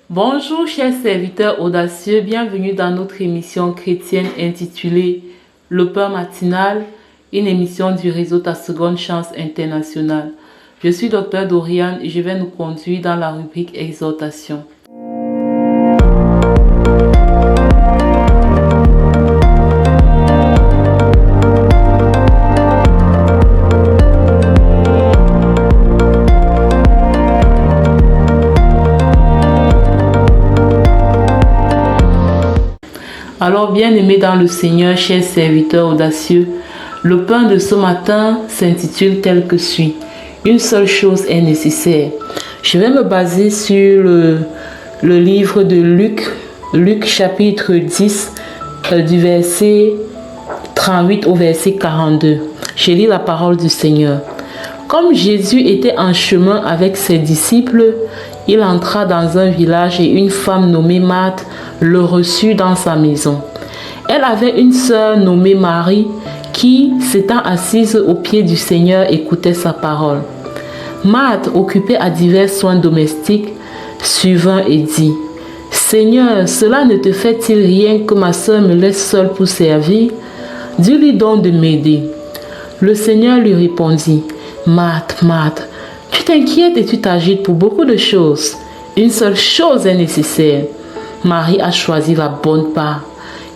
Bonjour chers serviteurs audacieux, bienvenue dans notre émission chrétienne intitulée Le Pain matinal, une émission du réseau Ta Seconde Chance International. Je suis Dr Doriane et je vais nous conduire dans la rubrique Exhortation. Alors, bien-aimés dans le Seigneur, chers serviteurs audacieux, le pain de ce matin s'intitule tel que suit. Une seule chose est nécessaire. Je vais me baser sur le livre de Luc chapitre 10, du verset 38 au verset 42. Je lis la parole du Seigneur. Comme Jésus était en chemin avec ses disciples, il entra dans un village et une femme nommée Marthe le reçut dans sa maison. Elle avait une sœur nommée Marie qui, s'étant assise aux pieds du Seigneur, écoutait sa parole. Marthe, occupée à divers soins domestiques, survint et dit : « Seigneur, cela ne te fait-il rien que ma sœur me laisse seule pour servir ? Dis-lui donc de m'aider. » Le Seigneur lui répondit : « Marthe, Marthe, tu t'inquiètes et tu t'agites pour beaucoup de choses. Une seule chose est nécessaire. Marie a choisi la bonne part,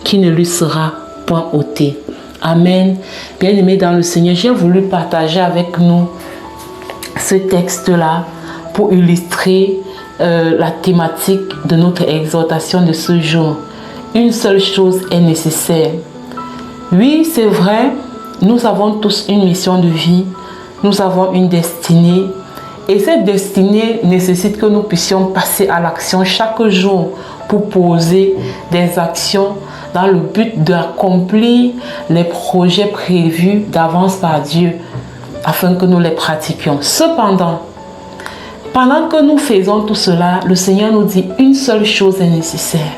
qui ne lui sera point ôtée. » Amen. Bien-aimés dans le Seigneur, j'ai voulu partager avec nous ce texte-là pour illustrer la thématique de notre exhortation de ce jour. Une seule chose est nécessaire. Oui, c'est vrai, nous avons tous une mission de vie, nous avons une destinée. Et cette destinée nécessite que nous puissions passer à l'action chaque jour pour poser des actions dans le but d'accomplir les projets prévus d'avance par Dieu afin que nous les pratiquions. Cependant, pendant que nous faisons tout cela, le Seigneur nous dit une seule chose est nécessaire.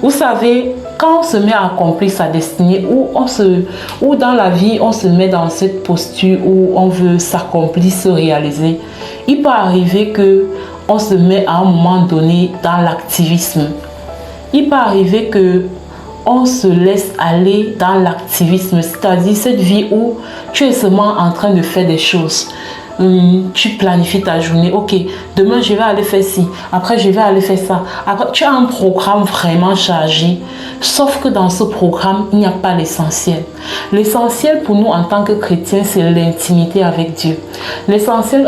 Vous savez, quand on se met à accomplir sa destinée ou dans la vie, on se met dans cette posture où on veut s'accomplir, se réaliser, il peut arriver qu'on se met à un moment donné dans l'activisme. Il peut arriver qu'on se laisse aller dans l'activisme, c'est-à-dire cette vie où tu es seulement en train de faire des choses. Tu planifies ta journée, ok, demain je vais aller faire ci, après je vais aller faire ça. Après, tu as un programme vraiment chargé, sauf que dans ce programme, il n'y a pas l'essentiel. L'essentiel pour nous en tant que chrétiens, c'est l'intimité avec Dieu. L'essentiel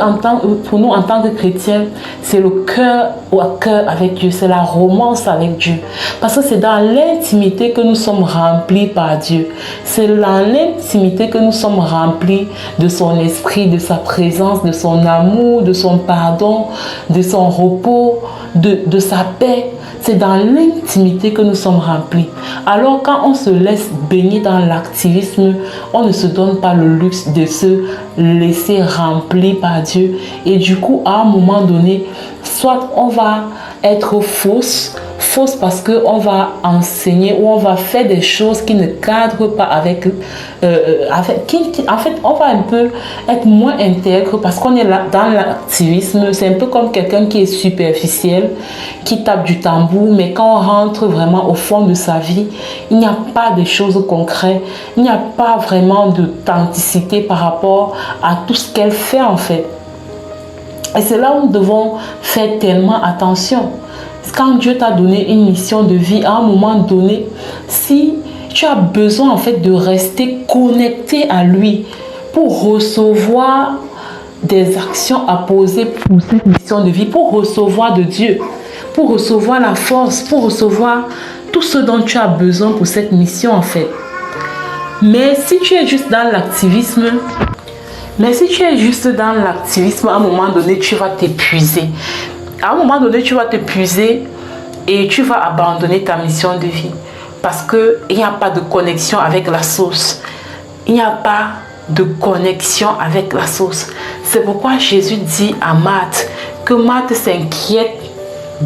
pour nous en tant que chrétiens, c'est le cœur à cœur avec Dieu, c'est la romance avec Dieu. Parce que c'est dans l'intimité que nous sommes remplis par Dieu. C'est dans l'intimité que nous sommes remplis de son esprit, de sa présence, de son amour, de son pardon, de son repos, de sa paix. C'est dans l'intimité que nous sommes remplis. Alors quand on se laisse baigner dans l'activisme, on ne se donne pas le luxe de se laisser remplir par Dieu. Et du coup, à un moment donné, soit on va être fausse parce qu'on va enseigner ou on va faire des choses qui ne cadrent pas avec en fait, on va un peu être moins intègre parce qu'on est là dans l'activisme. C'est un peu comme quelqu'un qui est superficiel, qui tape du tambour, mais quand on rentre vraiment au fond de sa vie, il n'y a pas de choses concrètes, il n'y a pas vraiment d'authenticité par rapport à tout ce qu'elle fait en fait. Et c'est là où nous devons faire tellement attention. Quand Dieu t'a donné une mission de vie, à un moment donné, si tu as besoin en fait de rester connecté à lui pour recevoir des actions à poser pour cette mission de vie, pour recevoir de Dieu, pour recevoir la force, pour recevoir tout ce dont tu as besoin pour cette mission en fait. Mais si tu es juste dans l'activisme, à un moment donné, tu vas t'épuiser. À un moment donné, tu vas t'épuiser et tu vas abandonner ta mission de vie. Parce qu'il n'y a pas de connexion avec la source. Il n'y a pas de connexion avec la source. C'est pourquoi Jésus dit à Marthe que Marthe s'inquiète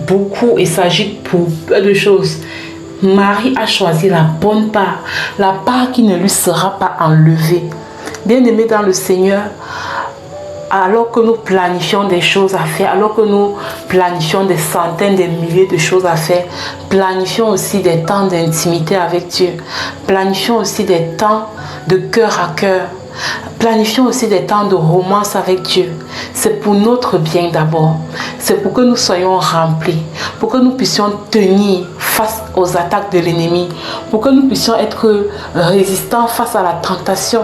beaucoup et s'agite pour peu de choses. Marie a choisi la bonne part, la part qui ne lui sera pas enlevée. Bien-aimé dans le Seigneur, alors que nous planifions des choses à faire, alors que nous planifions des centaines, des milliers de choses à faire, planifions aussi des temps d'intimité avec Dieu. Planifions aussi des temps de cœur à cœur. Planifions aussi des temps de romance avec Dieu. C'est pour notre bien d'abord. C'est pour que nous soyons remplis, pour que nous puissions tenir face aux attaques de l'ennemi, pour que nous puissions être résistants face à la tentation,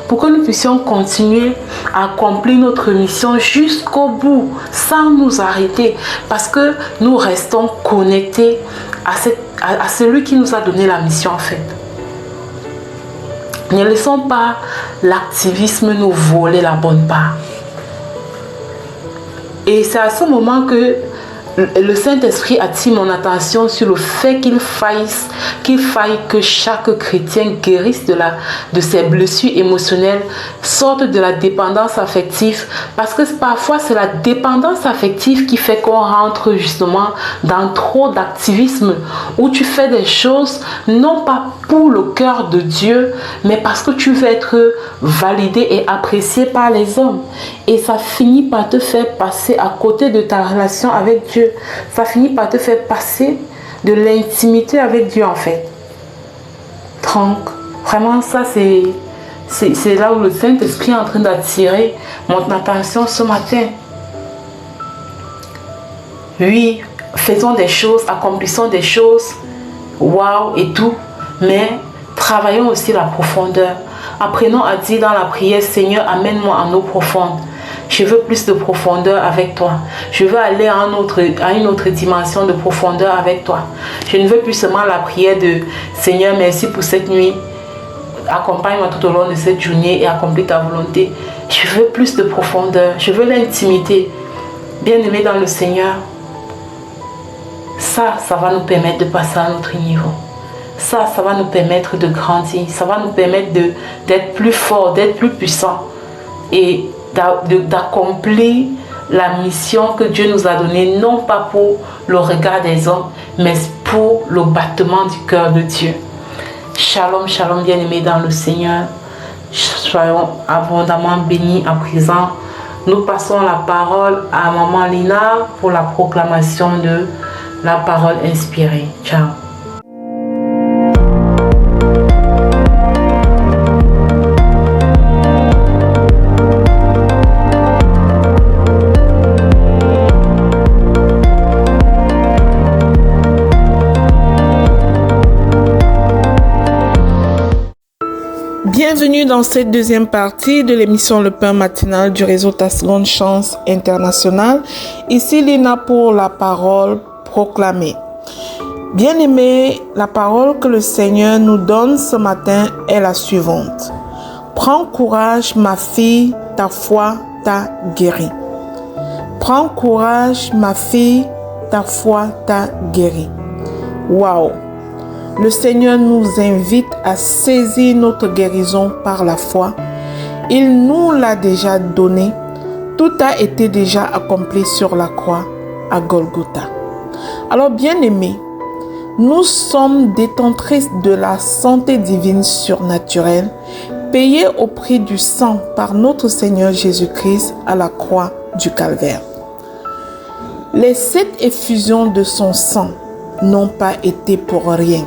pour que nous puissions continuer à accomplir notre mission jusqu'au bout, sans nous arrêter, parce que nous restons connectés à celui qui nous a donné la mission en fait. Ne laissons pas l'activisme nous voler la bonne part. Et c'est à ce moment que le Saint-Esprit attire mon attention sur le fait qu'il faille que chaque chrétien guérisse de ses blessures émotionnelles, sorte de la dépendance affective, parce que parfois c'est la dépendance affective qui fait qu'on rentre justement dans trop d'activisme, où tu fais des choses non pas pour le cœur de Dieu, mais parce que tu veux être validé et apprécié par les hommes. Et ça finit par te faire passer à côté de ta relation avec Dieu. Ça finit par te faire passer de l'intimité avec Dieu en fait. Donc, vraiment ça c'est là où le Saint-Esprit est en train d'attirer mon attention ce matin. Oui, faisons des choses, accomplissons des choses, waouh et tout, mais travaillons aussi la profondeur. Apprenons à dire dans la prière, Seigneur, amène-moi en eau profonde. Je veux plus de profondeur avec toi. Je veux aller à une autre dimension de profondeur avec toi. Je ne veux plus seulement la prière de Seigneur, merci pour cette nuit. Accompagne-moi tout au long de cette journée et accomplis ta volonté. Je veux plus de profondeur. Je veux l'intimité. Bien-aimé dans le Seigneur, ça va nous permettre de passer à un autre niveau. Ça va nous permettre de grandir. Ça va nous permettre d'être plus forts, d'être plus puissants. Et d'accomplir la mission que Dieu nous a donnée, non pas pour le regard des hommes, mais pour le battement du cœur de Dieu. Shalom, shalom, bien-aimés dans le Seigneur. Soyons abondamment bénis à présent. Nous passons la parole à Maman Lina pour la proclamation de la parole inspirée. Ciao. Bienvenue dans cette deuxième partie de l'émission Le Pain Matinal du réseau Ta Seconde Chance International. Ici Lina pour la parole proclamée. Bien-aimés, la parole que le Seigneur nous donne ce matin est la suivante. Prends courage, ma fille, ta foi t'a guéri. Prends courage, ma fille, ta foi t'a guéri. Waouh! Le Seigneur nous invite à saisir notre guérison par la foi. Il nous l'a déjà donné. Tout a été déjà accompli sur la croix à Golgotha. Alors bien-aimés, nous sommes détentrices de la santé divine surnaturelle, payée au prix du sang par notre Seigneur Jésus-Christ à la croix du Calvaire. Les 7 effusions de son sang n'ont pas été pour rien.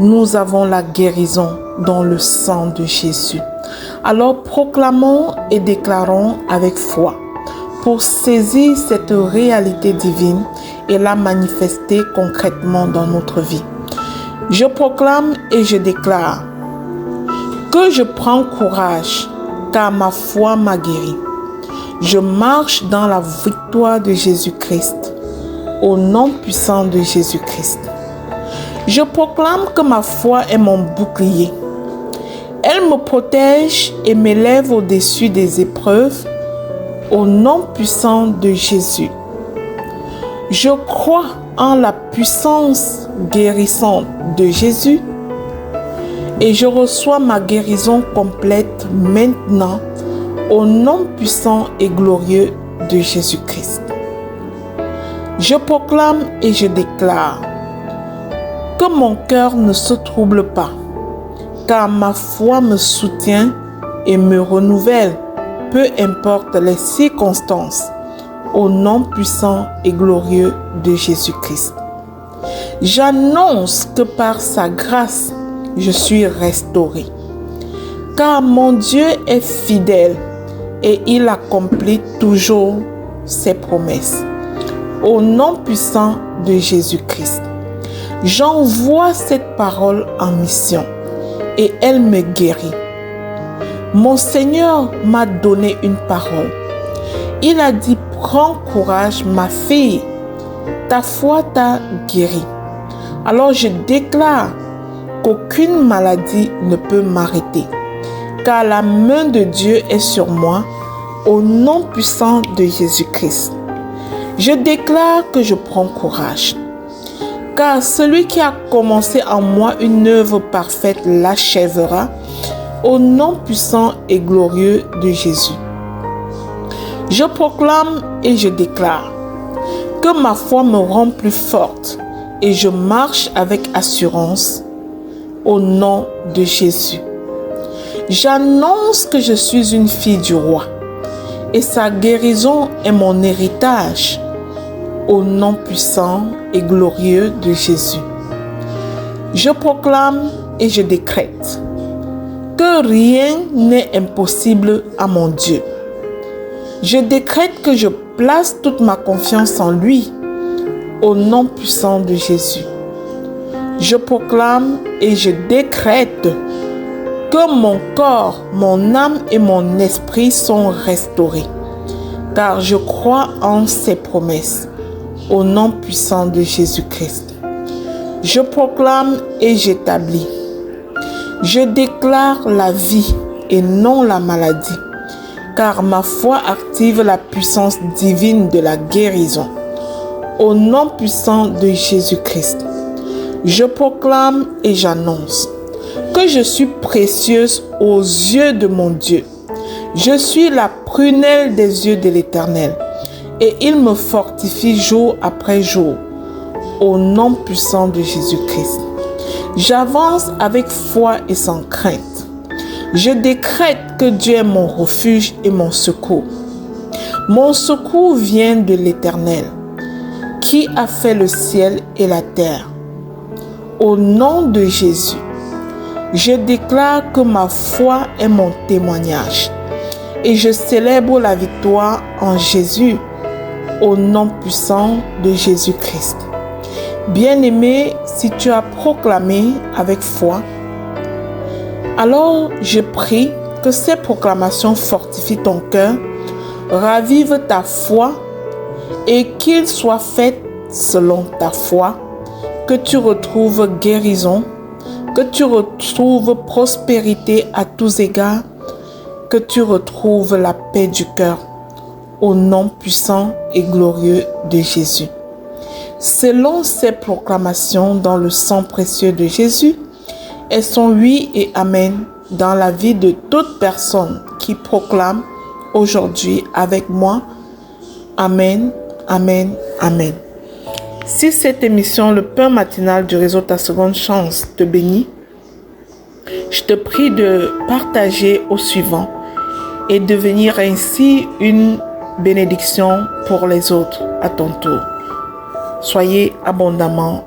Nous avons la guérison dans le sang de Jésus. Alors proclamons et déclarons avec foi pour saisir cette réalité divine et la manifester concrètement dans notre vie. Je proclame et je déclare que je prends courage car ma foi m'a guéri. Je marche dans la victoire de Jésus-Christ au nom puissant de Jésus-Christ. Je proclame que ma foi est mon bouclier. Elle me protège et m'élève au-dessus des épreuves au nom puissant de Jésus. Je crois en la puissance guérissante de Jésus et je reçois ma guérison complète maintenant au nom puissant et glorieux de Jésus-Christ. Je proclame et je déclare que mon cœur ne se trouble pas, car ma foi me soutient et me renouvelle peu importe les circonstances, au nom puissant et glorieux de Jésus-Christ. J'annonce que par sa grâce, je suis restauré. Car mon Dieu est fidèle et il accomplit toujours ses promesses. Au nom puissant de Jésus-Christ, j'envoie cette parole en mission et elle me guérit. Mon Seigneur m'a donné une parole. Il a dit, prends courage, ma fille, ta foi t'a guéri. Alors je déclare qu'aucune maladie ne peut m'arrêter, car la main de Dieu est sur moi, au nom puissant de Jésus-Christ. Je déclare que je prends courage, car celui qui a commencé en moi une œuvre parfaite l'achèvera, au nom puissant et glorieux de Jésus. Je proclame et je déclare que ma foi me rend plus forte et je marche avec assurance au nom de Jésus. J'annonce que je suis une fille du roi et sa guérison est mon héritage au nom puissant et glorieux de Jésus. Je proclame et je décrète que rien n'est impossible à mon Dieu. Je décrète que je place toute ma confiance en lui, au nom puissant de Jésus. Je proclame et je décrète que mon corps, mon âme et mon esprit sont restaurés, car je crois en ses promesses, au nom puissant de Jésus-Christ. Je proclame et j'établis. Je déclare la vie et non la maladie, car ma foi active la puissance divine de la guérison. Au nom puissant de Jésus-Christ, je proclame et j'annonce que je suis précieuse aux yeux de mon Dieu. Je suis la prunelle des yeux de l'Éternel et il me fortifie jour après jour. Au nom puissant de Jésus-Christ, j'avance avec foi et sans crainte. Je décrète que Dieu est mon refuge et mon secours. Mon secours vient de l'Éternel, qui a fait le ciel et la terre. Au nom de Jésus, je déclare que ma foi est mon témoignage et je célèbre la victoire en Jésus, au nom puissant de Jésus-Christ. Bien-aimé, si tu as proclamé avec foi, alors je prie que ces proclamations fortifient ton cœur, ravivent ta foi et qu'il soit fait selon ta foi, que tu retrouves guérison, que tu retrouves prospérité à tous égards, que tu retrouves la paix du cœur, au nom puissant et glorieux de Jésus. Selon ces proclamations dans le sang précieux de Jésus, elles sont oui et amen dans la vie de toute personne qui proclame aujourd'hui avec moi. Amen, amen, amen. Si cette émission, le pain matinal du réseau Ta Seconde Chance, te bénit, je te prie de partager au suivant et devenir ainsi une bénédiction pour les autres à ton tour. Soyez abondamment